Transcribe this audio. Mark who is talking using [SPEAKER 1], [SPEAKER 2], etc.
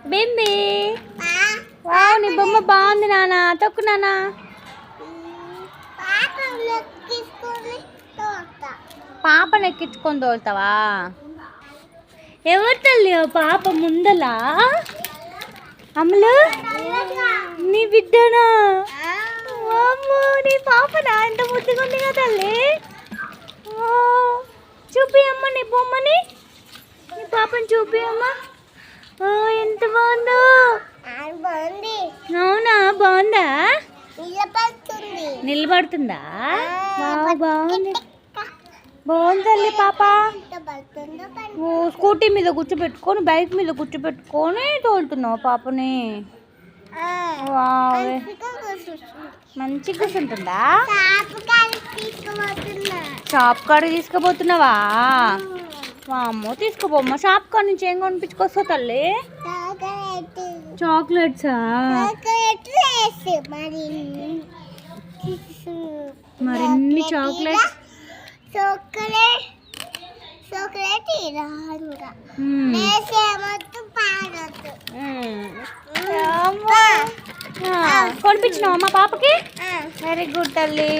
[SPEAKER 1] బింబి wow నీ బొమ్మ బాగుంది నాన్న తొక్కు నాన్న పాపను ఎక్కించుకొని తోలుతావా ఎవరు తల్లి పాప ముందలా అమలు నీ బిడ్డనా అమ్మో నీ పాపనా ఎంత ముద్దుగా ఉంది కదా తల్లి చూపి అమ్మ నీ బొమ్మని నీ పాపని చూపి అమ్మ ఎంత బాగుందో అవునా బాగుందా నిలబడుతుందా బాగుంది బాగుంది తల్లి పాప స్కూటీ మీద కూర్చోబెట్టుకొని బైక్ మీద కూర్చోబెట్టుకొని తోలుతున్నావు పాపని మంచిగా కూర్చుంటుందా షాప్ కాడికి తీసుకుపోతున్నావా అమ్మో తీసుకుపోమ్మా షాప్ కాడ నుంచి ఏం కొనిపించుకొస్తావు తల్లి చాక్లెట్సా మరిన్ని చాక్లెట్స్ కొనిపించినావా మా పాపకి వెరీ గుడ్ తల్లి